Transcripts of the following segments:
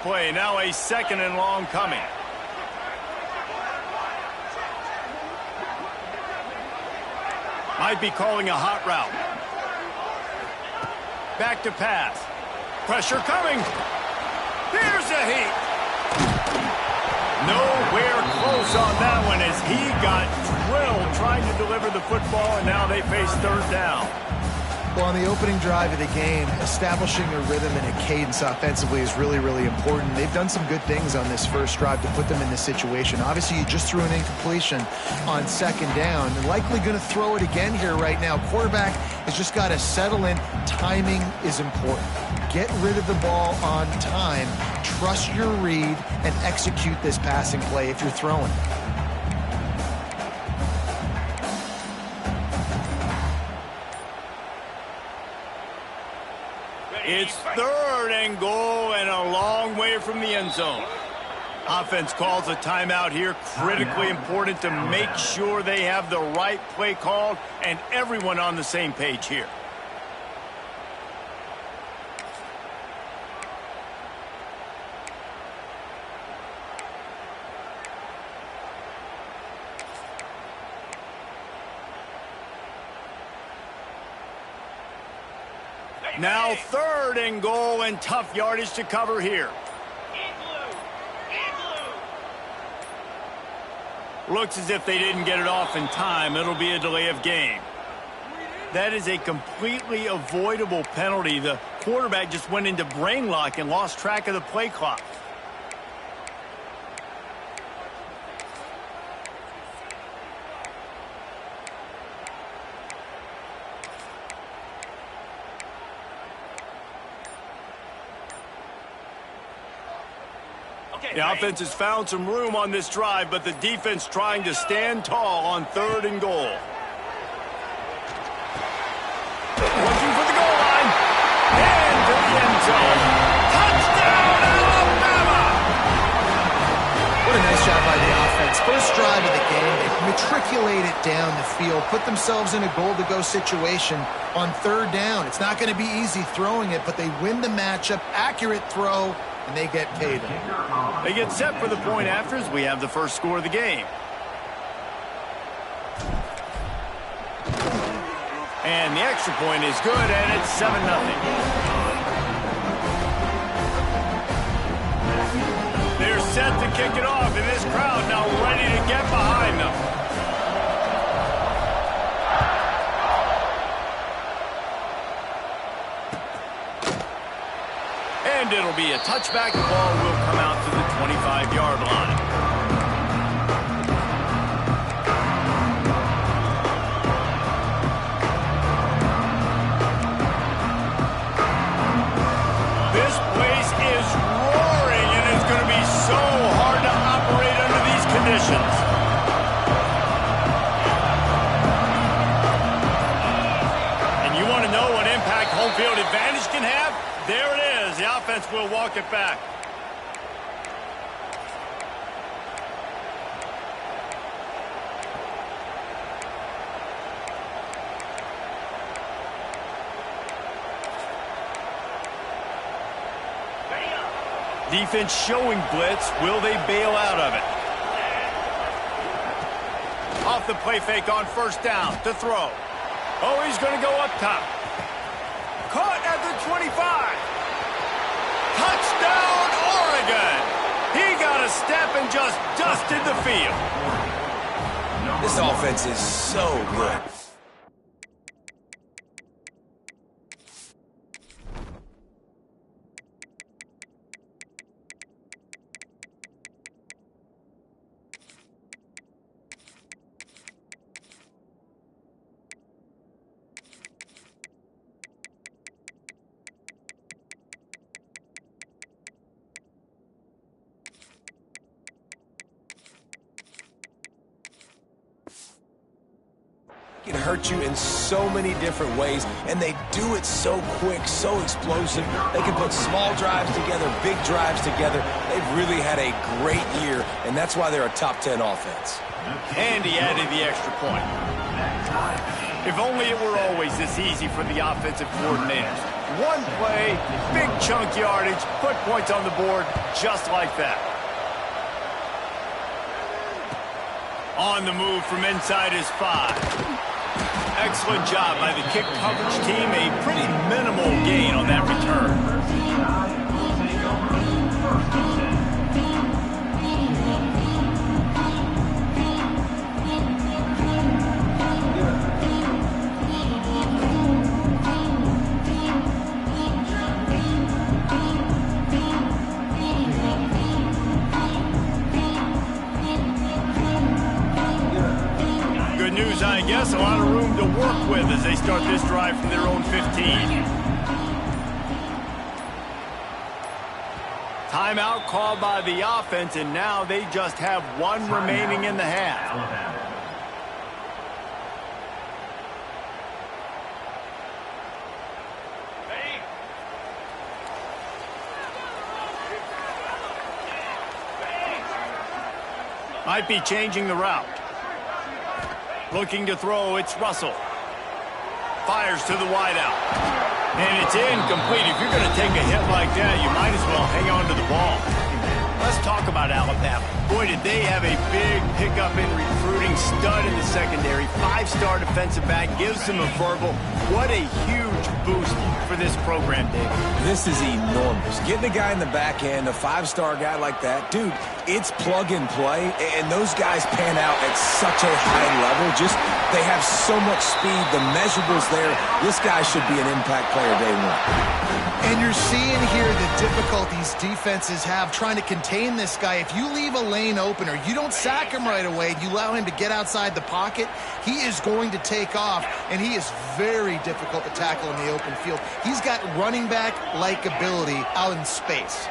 play. Now a 2nd and long coming. Might be calling a hot route. Back to pass. Pressure coming. Here's a heat. Nowhere close on that one as he got drilled trying to deliver the football, and now they face 3rd down. Well, on the opening drive of the game, establishing a rhythm and a cadence offensively is really, really important. They've done some good things on this first drive to put them in this situation. Obviously, you just threw an incompletion on 2nd down. They're likely going to throw it again here right now. Quarterback has just got to settle in. Timing is important. Get rid of the ball on time. Trust your read and execute this passing play if you're throwing. It's 3rd and goal and a long way from the end zone. Offense calls a timeout here. Critically important to make sure they have the right play called and everyone on the same page here. Now 3rd and goal and tough yardage to cover here. Looks as if they didn't get it off in time. It'll be a delay of game. That is a completely avoidable penalty. The quarterback just went into brain lock and lost track of the play clock. The offense has found some room on this drive, but the defense trying to stand tall on 3rd and goal. Looking for the goal line. And to the end zone. Touchdown, Alabama! What a nice job by the offense. First drive of the game, they matriculated down the field, put themselves in a goal-to-go situation on 3rd down. It's not going to be easy throwing it, but they win the matchup. Accurate throw, and they get paid. They get set for the point after as we have the first score of the game. And the extra point is good, and it's 7-0. They're set to kick it off, and this crowd now ready to get behind them. And it'll be a touchback. The ball will come out to the 25-yard line. This place is roaring, and it's going to be so hard to operate under these conditions. And you want to know what impact home field advantage can have? There it is. The offense will walk it back. Defense showing blitz. Will they bail out of it? Off the play fake on 1st down to throw. Oh, he's going to go up top. Caught at the 25. Touchdown, Oregon. He got a step and just dusted the field. This offense is so good. Can hurt you in so many different ways, and they do it so quick, so explosive. They can put small drives together, big drives together. They've really had a great year, and that's why they're a top 10 offense. And he added the extra point. If only it were always this easy for the offensive coordinators. One play, big chunk yardage, put points on the board just like that. On the move from inside his 5. Excellent job by the kick coverage team. A pretty minimal gain on that return. I guess a lot of room to work with as they start this drive from their own 15. Timeout called by the offense, and now they just have one remaining in the half. Might be changing the route. Looking to throw, it's Russell. Fires to the wideout. And it's incomplete. If you're going to take a hit like that, you might as well hang on to the ball. Let's talk about Alabama. Boy, did they have a big pickup in recruiting. Stud in the secondary. 5-star defensive back. Gives them a verbal. What a huge boost for this program, David. This is enormous. Getting a guy in the back end, a 5-star guy like that, dude, it's plug and play, and those guys pan out at such a high level. Just, they have so much speed. The measurables there. This guy should be an impact player day one. And you're seeing here the difficulties defenses have trying to contain this guy. If you leave a lane open or you don't sack him right away, you allow him to get outside the pocket, he is going to take off, and he is very difficult to tackle in the open field. He's got running back-like ability out in space.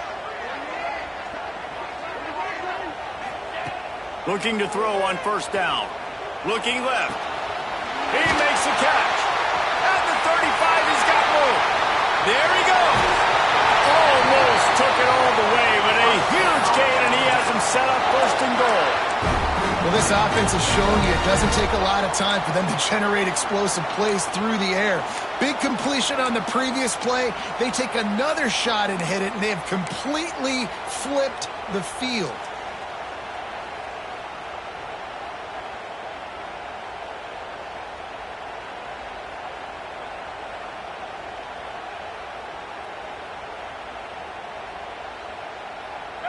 Looking to throw on first down. Looking left. He makes the catch. At the 35, he's got room. There he goes. Almost took it all the way, but a huge gain, and he has him set up 1st and goal. Well, this offense is showing you it doesn't take a lot of time for them to generate explosive plays through the air. Big completion on the previous play. They take another shot and hit it, and they have completely flipped the field.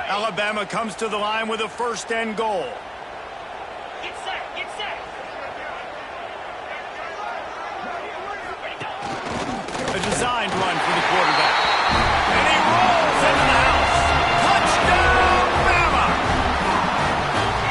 Alabama comes to the line with a 1st and goal. Get set, get set. A designed run for the quarterback. And he rolls into the house. Touchdown, Bama!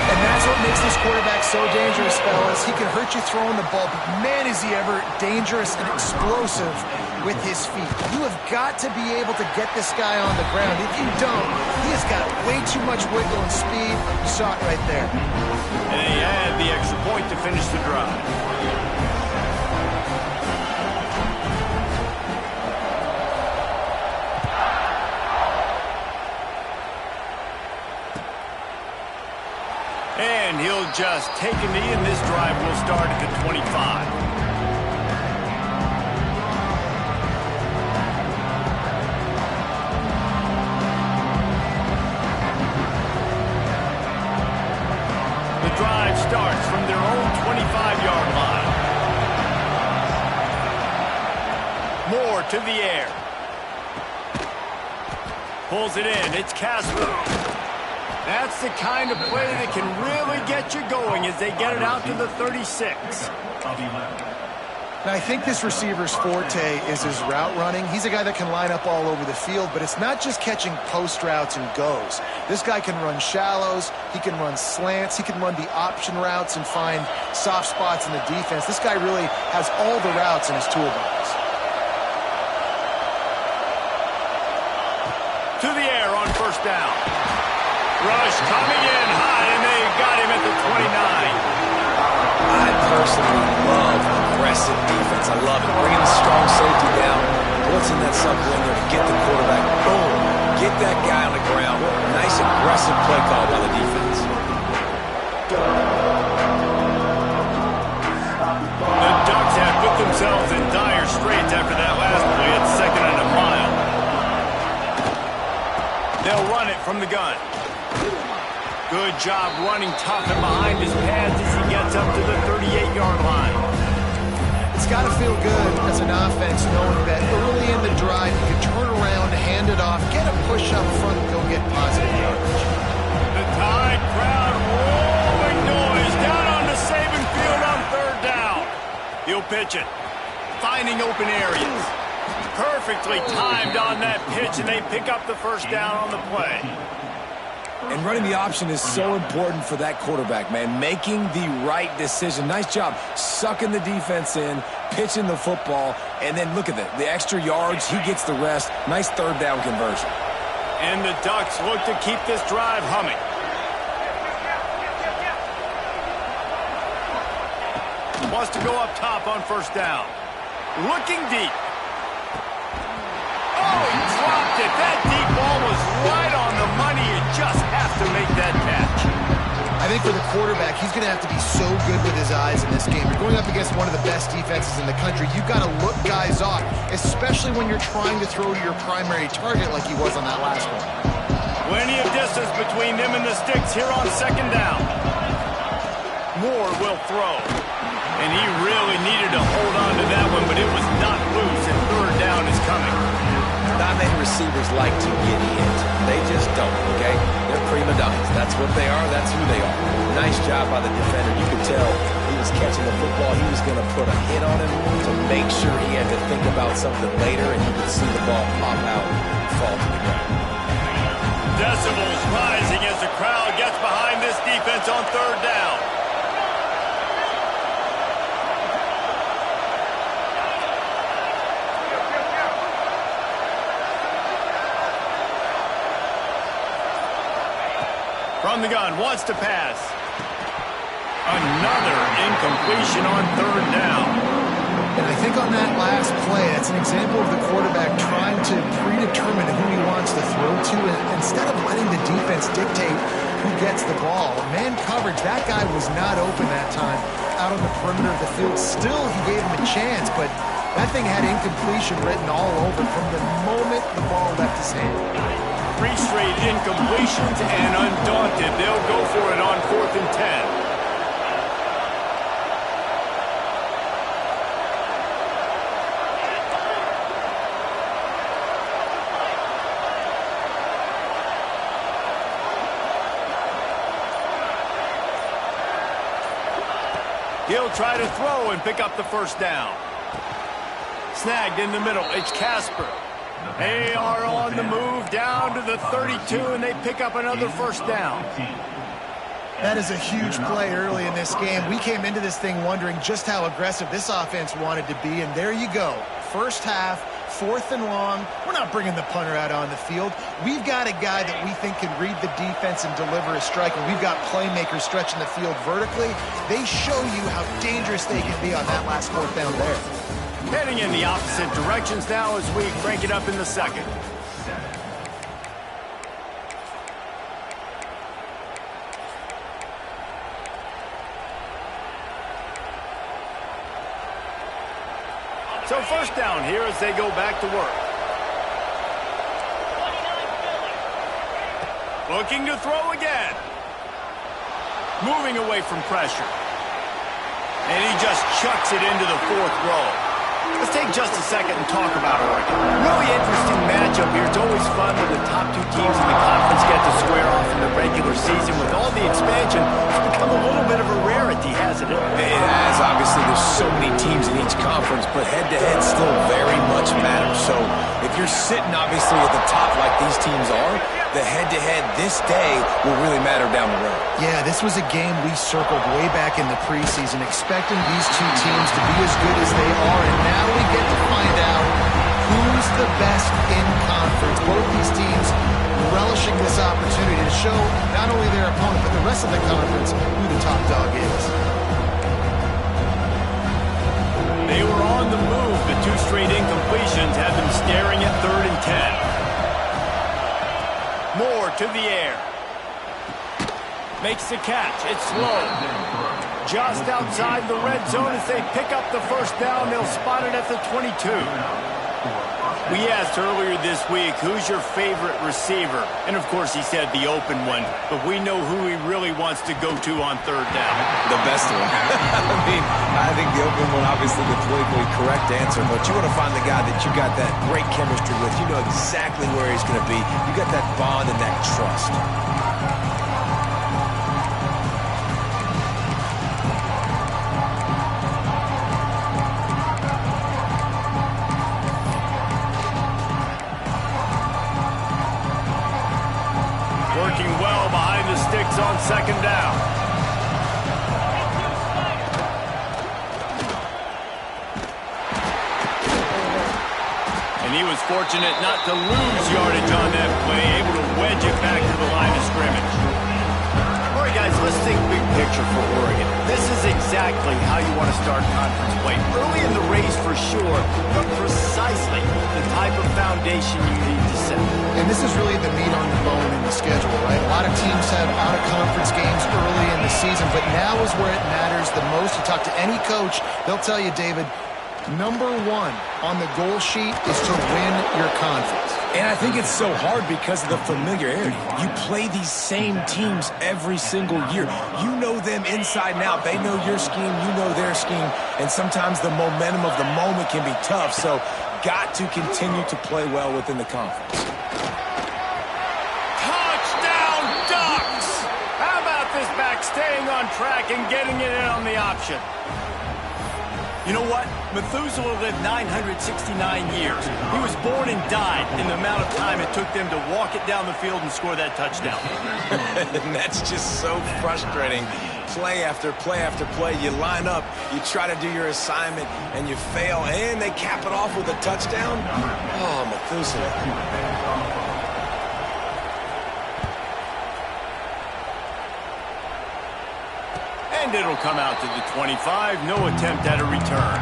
And that's what makes this quarterback so dangerous, fellas. He can hurt you throwing the ball, but man, is he ever dangerous and explosive with his feet. You have got to be able to get this guy on the ground. If you don't, he has got way too much wiggle and speed. You saw it right there. And he had the extra point to finish the drive. And he'll just take a knee, and this drive will start at the 25. Drive starts from their own 25-yard line. Moore to the air. Pulls it in. It's Casper. That's the kind of play that can really get you going as they get it out to the 36. Now, I think this receiver's forte is his route running. He's a guy that can line up all over the field, but it's not just catching post routes and goes. This guy can run shallows, he can run slants, he can run the option routes and find soft spots in the defense. This guy really has all the routes in his toolbox. To the air on 1st down. Rush coming in high, and they got him at the 29. I personally love aggressive defense. I love it. Bringing the strong safety down, blitzing that sucker in there to get the quarterback. Boom. Get that guy on the ground. Nice aggressive play call by the defense. The Ducks have the gun. Good job running tough and behind his pads as he gets up to the 38-yard line. It's got to feel good as an offense knowing that early in the drive you can turn around, hand it off, get a push up front, and go get positive yardage. The Tide crowd rolling noise down on the Saban field on third down. He'll pitch it, finding open areas. Perfectly timed on that pitch, and they pick up the first down on the play. And running the option is so important for that quarterback, man. Making the right decision. Nice job sucking the defense in, pitching the football, and then look at that. The extra yards, he gets the rest. Nice third down conversion. And the Ducks look to keep this drive humming. Wants to go up top on first down. Looking deep. Oh, he dropped it. That deep ball was right on the money. You just have to make that catch. I think for the quarterback, he's going to have to be so good with his eyes in this game. You're going up against one of the best defenses in the country. You've got to look guys off, especially when you're trying to throw to your primary target like he was on that last one. Plenty of distance between them and the sticks here on second down. Moore will throw. And he really needed to hold on to that one, but it was not loose, and third down is coming. Not many receivers like to get hit. They just don't, okay? They're prima donnas. That's what they are. That's who they are. Nice job by the defender. You could tell he was catching the football. He was going to put a hit on him to make sure he had to think about something later, and you could see the ball pop out and fall to the ground. Decibels rising as the crowd gets behind this defense on third down. From the gun, wants to pass. Another incompletion on third down. And I think on that last play, that's an example of the quarterback trying to predetermine who he wants to throw to, and instead of letting the defense dictate who gets the ball. Man coverage, that guy was not open that time out on the perimeter of the field. Still, he gave him a chance, but that thing had incompletion written all over from the moment the ball left his hand. 3 straight incompletions, and undaunted, they'll go for it on 4th and 10. He'll try to throw and pick up the first down. Snagged in the middle, it's Casper. They are on the move down to the 32, and they pick up another first down. That is a huge play early in this game. We came into this thing wondering just how aggressive this offense wanted to be, and there you go. First half, 4th and long. We're not bringing the punter out on the field. We've got a guy that we think can read the defense and deliver a strike, and we've got playmakers stretching the field vertically. They show you how dangerous they can be on that last 4th down there. Heading in the opposite directions now as we crank it up in the second. So first down here as they go back to work. Looking to throw again. Moving away from pressure. And he just chucks it into the 4th row. Let's take just a second and talk about Oregon. Really interesting matchup here. It's always fun when the top 2 teams in the conference get to square off in the regular season. With all the expansion, it's become a little bit of a rarity, hasn't it? It has. Obviously, there's so many teams in each conference, but head-to-head still very much matters. So if you're sitting, obviously, at the top like these teams are, the head-to-head this day will really matter down the road. Yeah, this was a game we circled way back in the preseason, expecting these 2 teams to be as good as they are, and now we get to find out who's the best in conference. Both these teams relishing this opportunity to show not only their opponent, but the rest of the conference who the top dog is. They were on the move. The 2 straight incompletions had them staring at 3rd and 10. Moore to the air. Makes the catch. It's slow. Just outside the red zone as they pick up the first down. They'll spot it at the 22. We asked earlier this week, who's your favorite receiver? And, of course, he said the open one. But we know who he really wants to go to on third down. The best one. I think the open one, obviously, the politically correct answer. But you want to find the guy that you got that great chemistry with. You know exactly where he's going to be. You got that bond and that trust. Working well behind the sticks on second down. And he was fortunate not to lose yardage on that play, able to wedge it back to the line of scrimmage. All right, guys, let's think big picture for Oregon. This is exactly how you want to start conference play. Early in the race for sure, but precisely the type of foundation you need to set. And this is really the meat on the bone in the schedule, right? A lot of teams have out-of-conference games early in the season, but now is where it matters the most. You talk to any coach, they'll tell you, David, number one on the goal sheet is to win your conference. And I think it's so hard because of the familiarity. You play these same teams every single year. You know them inside and out. They know your scheme, you know their scheme, and sometimes the momentum of the moment can be tough, so got to continue to play well within the conference. Touchdown, Ducks! How about this back staying on track and getting it in on the option? You know what? Methuselah lived 969 years. He was born and died in the amount of time it took them to walk it down the field and score that touchdown. And that's just so frustrating. Play after play after play. You line up, you try to do your assignment, and you fail, and they cap it off with a touchdown? Oh, Methuselah. And it'll come out to the 25. No attempt at a return.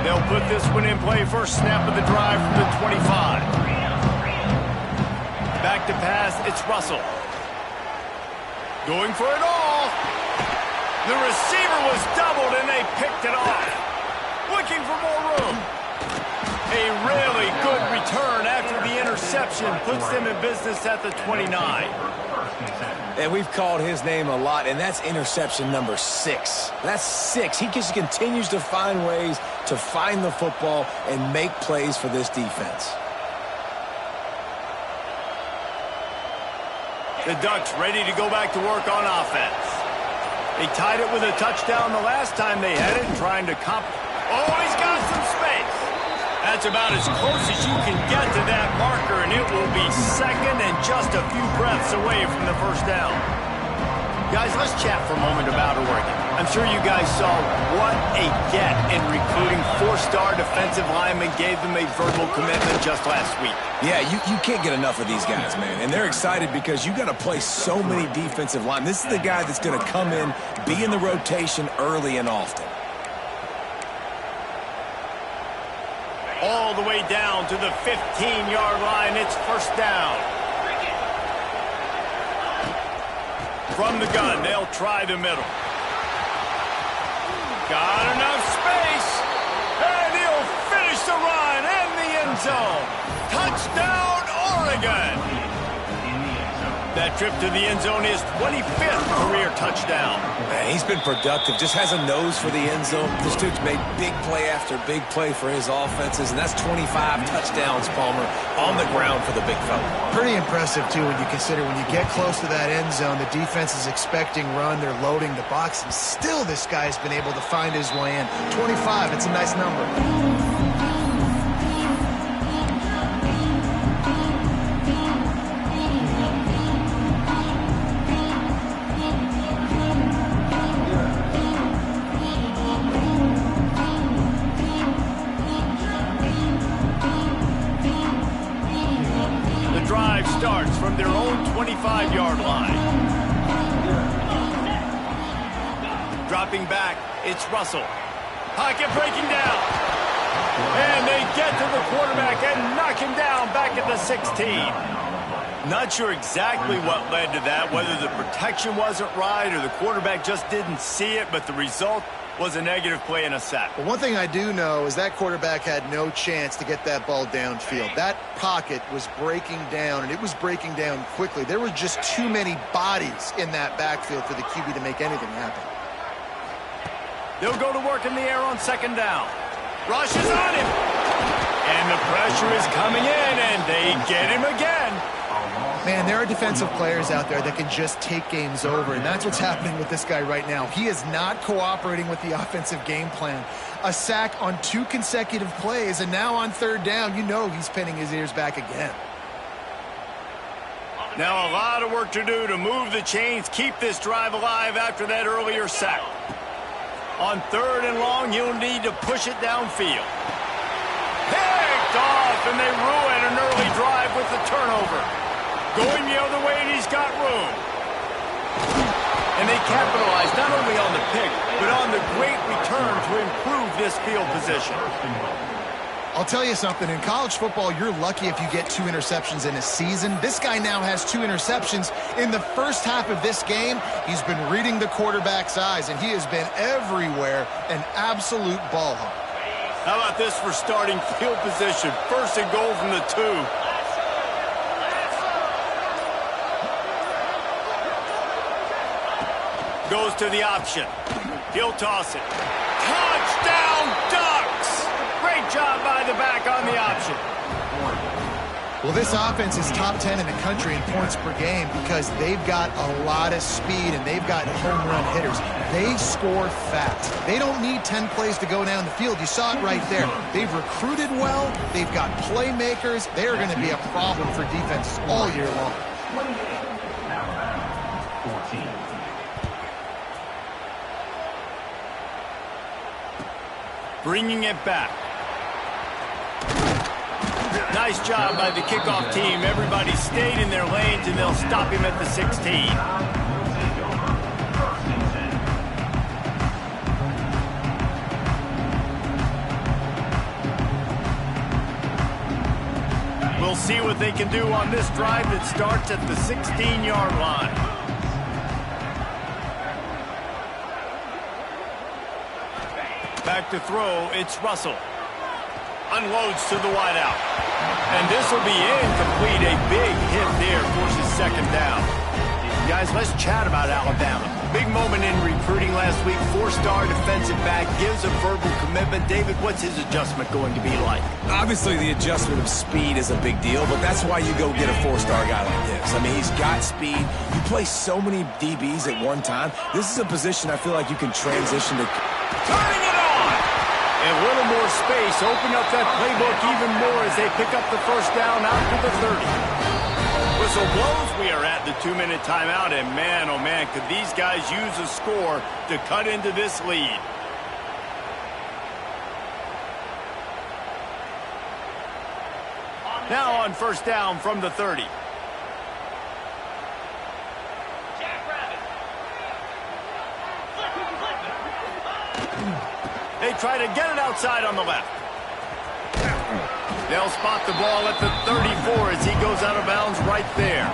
They'll put this one in play. First snap of the drive from the 25. Back to pass, it's Russell. Going for it all. The receiver was doubled and they picked it off. Looking for more room. A really good return after the interception puts them in business at the 29. And we've called his name a lot, and that's interception number 6. That's 6. He just continues to find ways to find the football and make plays for this defense. The Ducks ready to go back to work on offense. They tied it with a touchdown the last time they had it, trying to Oh, he's got some space. That's about as close as you can get to that marker, and it will be second and just a few breaths away from the first down. Guys, let's chat for a moment about Oregon. I'm sure you guys saw what a get in recruiting. 4-star defensive linemen gave them a verbal commitment just last week. Yeah, you can't get enough of these guys, man. And they're excited because you got to play so many defensive linemen. This is the guy that's going to come in, be in the rotation early and often. All the way down to the 15-yard line. It's first down. From the gun, they'll try the middle. Got enough space. And he'll finish the run in the end zone. Touchdown, Oregon. That trip to the end zone is 25th career touchdown. Man, he's been productive, just has a nose for the end zone. This dude's made big play after big play for his offenses, and that's 25 touchdowns, Palmer, on the ground for the big fella. Pretty impressive, too, when you consider when you get close to that end zone, the defense is expecting run, they're loading the box, and still this guy's been able to find his way in. 25, it's a nice number. Starts from their own 25-yard line. Dropping back, It's Russell. Pocket breaking down. And they get to the quarterback and knock him down back at the 16. Not sure exactly what led to that, whether the protection wasn't right or the quarterback just didn't see it, but the result was a negative play and a sack. But one thing I do know is that quarterback had no chance to get that ball downfield. That pocket was breaking down, and it was breaking down quickly. There were just too many bodies in that backfield for the QB to make anything happen. They'll go to work in the air on second down. Rush is on him. And the pressure is coming in, and they get him again. Man, there are defensive players out there that can just take games over, and that's what's happening with this guy right now. He is not cooperating with the offensive game plan. A sack on 2 consecutive plays, and now on third down, you know he's pinning his ears back again. Now a lot of work to do to move the chains, keep this drive alive after that earlier sack. On third and long, you'll need to push it downfield. Picked off, and they ruin an early drive with the turnover. Going the other way, and he's got room. And they capitalize not only on the pick, but on the great return to improve this field position. I'll tell you something, in college football, you're lucky if you get 2 interceptions in a season. This guy now has 2 interceptions. In the first half of this game, he's been reading the quarterback's eyes, and he has been everywhere, an absolute ball hawk. How about this for starting field position? First and goal from the 2. Goes to the option. He'll toss it. Touchdown, Ducks! Great job by the back on the option. Well, this offense is top 10 in the country in points per game because they've got a lot of speed and they've got home run hitters. They score fast. They don't need 10 plays to go down the field. You saw it right there. They've recruited well. They've got playmakers. They are going to be a problem for defenses all year long. Bringing it back. Nice job by the kickoff team. Everybody stayed in their lanes, and they'll stop him at the 16. We'll see what they can do on this drive that starts at the 16-yard line. Back to throw, it's Russell. Unloads to the wideout. And this will be incomplete. A big hit there, forces second down. Guys, let's chat about Alabama. Big moment in recruiting last week. 4-star defensive back, gives a verbal commitment. David, what's his adjustment going to be like? Obviously, the adjustment of speed is a big deal, but that's why you go get a 4-star guy like this. I mean, he's got speed. You play so many DBs at one time. This is a position I feel like you can transition to. Turning it on! A little more space, open up that playbook even more as they pick up the first down out to the 30. Whistle blows, we are at the 2-minute timeout, and man, oh man, could these guys use a score to cut into this lead. Now on first down from the 30. They try to get it outside on the left. They'll spot the ball at the 34 as he goes out of bounds right there.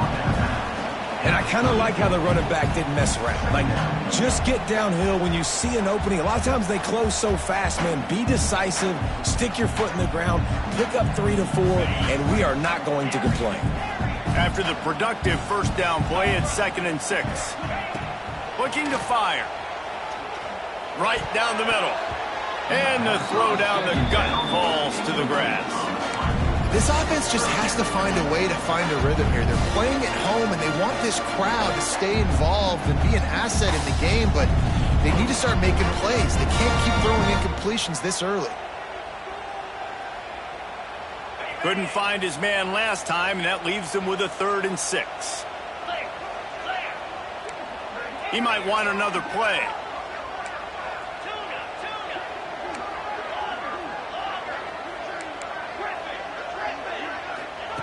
And I kind of like how the running back didn't mess around. Like, just get downhill when you see an opening. A lot of times they close so fast, man. Be decisive, stick your foot in the ground, pick up 3 to 4, and we are not going to complain. After the productive first down play, it's 2nd and 6. Looking to fire. Right down the middle. And the throw down the gut falls to the grass. This offense just has to find a way to find a rhythm here. They're playing at home, and they want this crowd to stay involved and be an asset in the game, but they need to start making plays. They can't keep throwing incompletions this early. Couldn't find his man last time, and that leaves them with a 3rd and 6. He might want another play.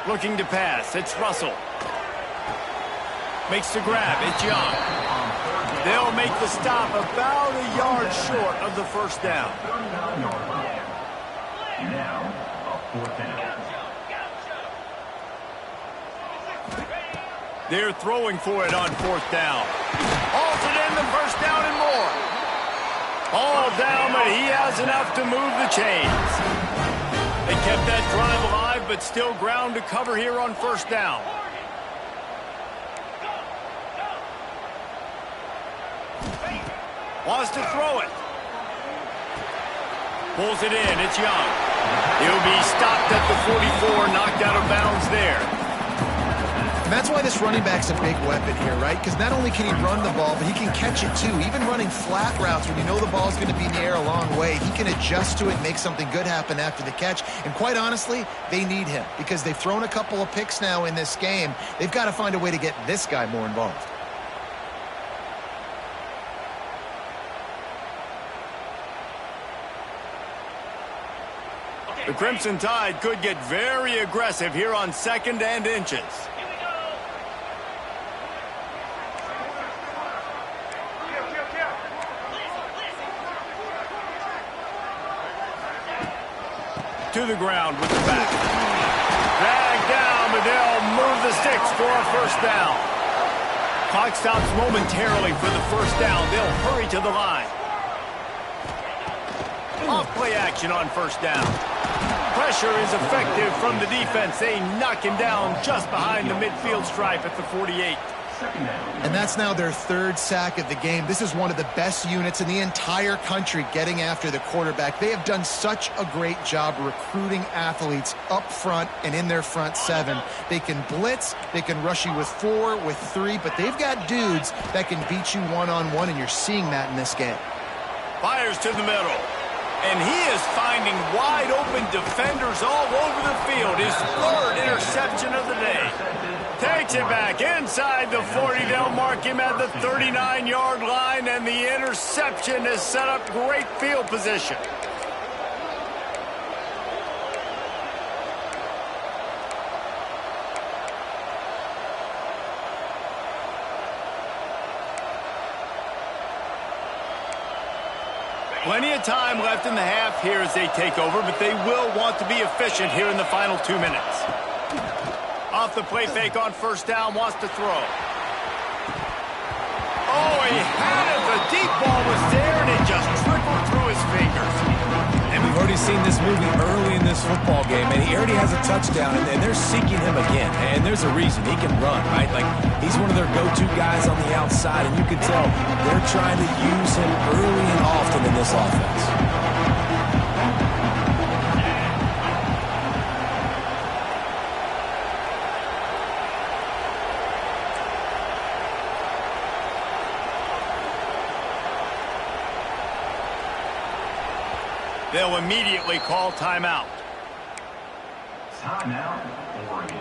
Looking to pass. It's Russell. Makes the grab. It's Young. They'll make the stop about a yard short of the first down. Now, a fourth down. They're throwing for it on fourth down. Halted in the first down and more. All down, but he has enough to move the chains. They kept that drive alive, but still ground to cover here on first down. Wants to throw it. Pulls it in. It's Young. He'll be stopped at the 44, knocked out of bounds there. And that's why this running back's a big weapon here, right? Because not only can he run the ball, but he can catch it too. Even running flat routes when you know the ball's going to be in the air a long way, he can adjust to it and make something good happen after the catch. And quite honestly, they need him because they've thrown a couple of picks now in this game. They've got to find a way to get this guy more involved. The Crimson Tide could get very aggressive here on second and inches. To the ground with the back. Dragged down, but they'll move the sticks for a first down. Clock stops momentarily for the first down. They'll hurry to the line. Off play action on first down. Pressure is effective from the defense. They knock him down just behind the midfield stripe at the 48. And that's now their third sack of the game. This is one of the best units in the entire country getting after the quarterback. They have done such a great job recruiting athletes up front and in their front seven. They can blitz, they can rush you with 4, with 3, but they've got dudes that can beat you one-on-one, and you're seeing that in this game. Fires to the middle. And he is finding wide-open defenders all over the field. His third interception of the day. Takes it back inside the 40. They'll mark him at the 39-yard line, and the interception has set up great field position. Plenty of time left in the half here as they take over, but they will want to be efficient here in the final 2 minutes. Off the play fake on first down, wants to throw. Oh, he had it. The deep ball was there, and it just trickled through his fingers. And we've already seen this movie early in this football game, and he already has a touchdown, and they're seeking him again. And there's a reason. He can run, right? Like, he's one of their go-to guys on the outside, and you can tell they're trying to use him early and often in this offense. They'll immediately call timeout. Timeout, Oregon.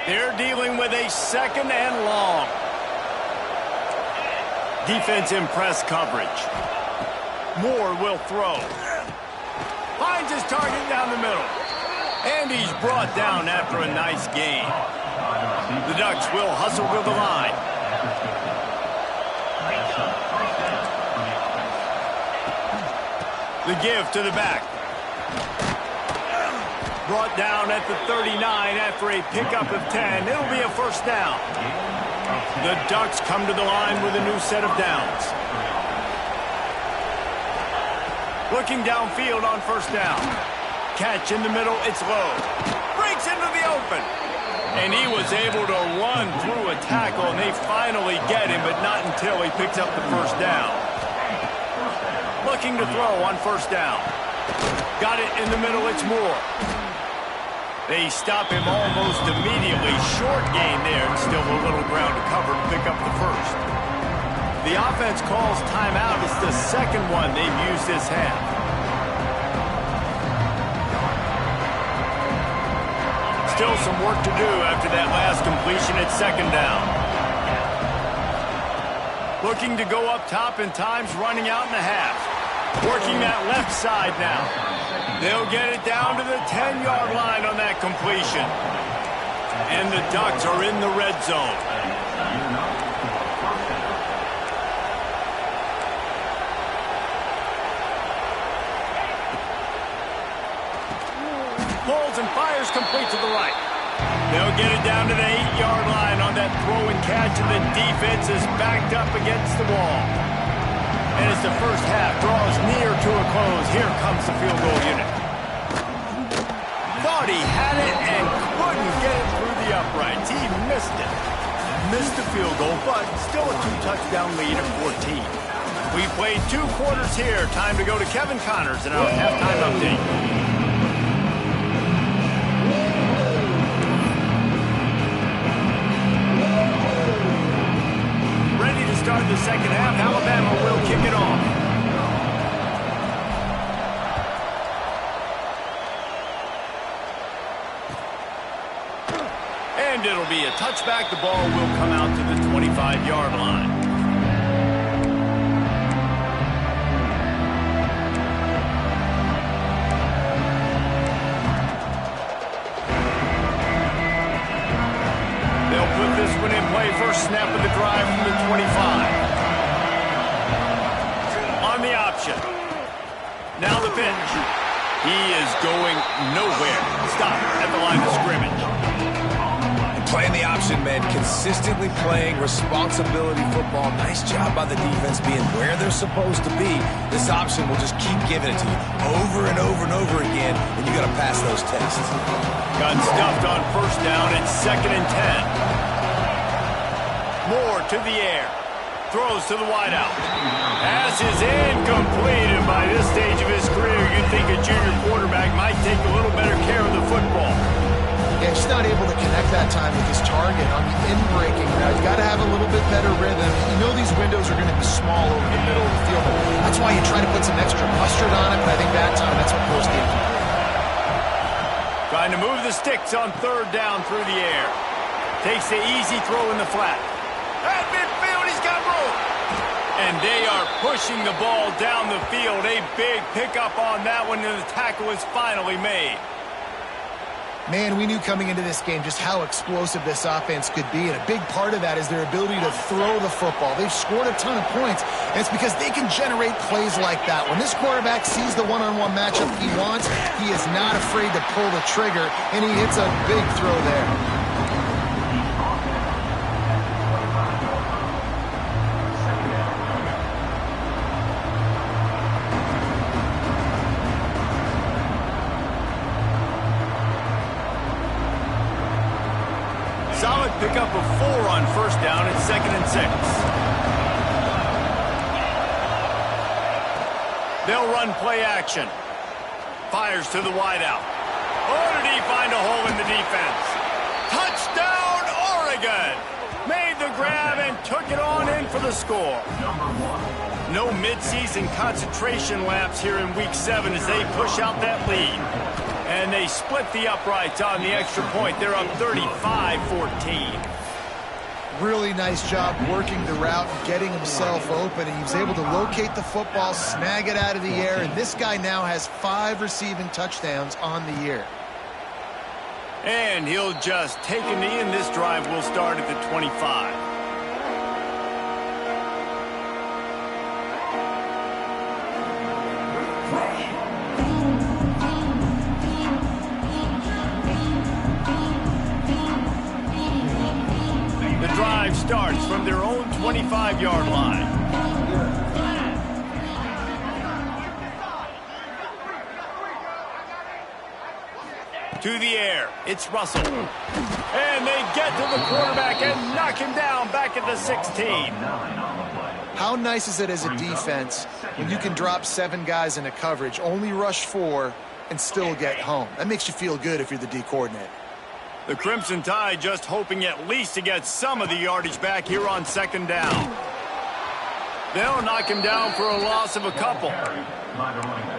They're dealing with a second and long. Defense in press coverage. Moore will throw. Finds his target down the middle. And he's brought down after a nice gain. The Ducks will hustle to the line. The give to the back. Brought down at the 39 after a pickup of 10. It'll be a first down. The Ducks come to the line with a new set of downs. Looking downfield on first down. Catch in the middle, it's low. Breaks into the open. And he was able to run through a tackle, and they finally get him, but not until he picks up the first down. Looking to throw on first down. Got it in the middle, it's Moore. They stop him almost immediately. Short gain there, and still a little ground to cover to pick up the first. The offense calls timeout. It's the second one they've used this half. Still some work to do after that last completion at second down. Looking to go up top, and time's running out in the half. Working that left side now. They'll get it down to the 10-yard line on that completion. And the Ducks are in the red zone. Pulls and fires complete to the right. They'll get it down to the 8-yard line on that throw and catch, and the defense is backed up against the wall. And as the first half draws near to a close, here comes the field goal unit. Thought he had it and couldn't get it through the uprights. He missed it. Missed the field goal, but still a 2-touchdown lead at 14. We played 2 quarters here. Time to go to Kevin Connors in our halftime update. Start the second half. Alabama will kick it off. And it'll be a touchback. The ball will come out to the 25-yard line. This one in play, first snap of the drive from the 25. On the option. Now the pitch. He is going nowhere. Stop at the line of scrimmage. Playing the option, man. Consistently playing responsibility football. Nice job by the defense being where they're supposed to be. This option will just keep giving it to you over and over and over again, and you got to pass those tests. Got stuffed on first down. It's 2nd and 10. Moore to the air. Throws to the wideout. Pass is incomplete, and by this stage of his career, you'd think a junior quarterback might take a little better care of the football. Yeah, he's not able to connect that time with his target on the in-breaking route. He's got to have a little bit better rhythm. You know these windows are going to be small over the middle of the field. That's why you try to put some extra mustard on it, but I think that time that's what forced the incomplete. Trying to move the sticks on 3rd down through the air. Takes the easy throw in the flat. At midfield, he's got room. And they are pushing the ball down the field. A big pickup on that one, and the tackle is finally made. Man, we knew coming into this game just how explosive this offense could be, and a big part of that is their ability to throw the football. They've scored a ton of points, and it's because they can generate plays like that. When this quarterback sees the one-on-one matchup he wants, he is not afraid to pull the trigger, and he hits a big throw there. Solid pickup of 4 on first down. It's 2nd and 6. They'll run play action. Fires to the wideout. Oh, did he find a hole in the defense? Touchdown, Oregon! Made the grab and took it on in for the score. No midseason concentration laps here in Week 7 as they push out that lead. And they split the uprights on the extra point. They're up 35-14. Really nice job working the route and getting himself open. And he was able to locate the football, snag it out of the air, and this guy now has 5 receiving touchdowns on the year. And he'll just take a knee, and this drive will start at the 25. The drive starts from their own 25-yard line. To the air, it's Russell. And they get to the quarterback and knock him down back at the 16. How nice is it as a defense when you can drop 7 guys in a coverage, only rush 4, and still get home? That makes you feel good if you're the D coordinator. The Crimson Tide just hoping at least to get some of the yardage back here on 2nd down. They'll knock him down for a loss of a couple.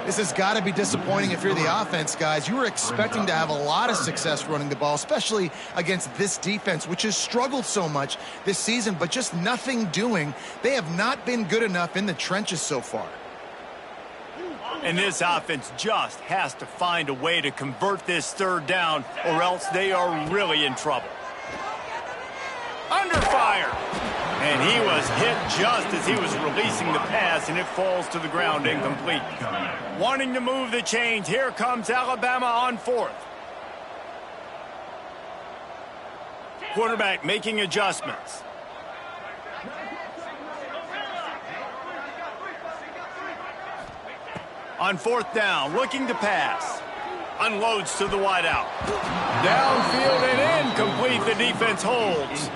This has got to be disappointing if you're the offense, guys. You were expecting to have a lot of success running the ball, especially against this defense, which has struggled so much this season, but just nothing doing. They have not been good enough in the trenches so far. And this offense just has to find a way to convert this third down, or else they are really in trouble. Under fire. And he was hit just as he was releasing the pass, and it falls to the ground incomplete. Wanting to move the chains, here comes Alabama on fourth. Quarterback making adjustments. On fourth down, looking to pass. Unloads to the wideout. Downfield and incomplete. The defense holds.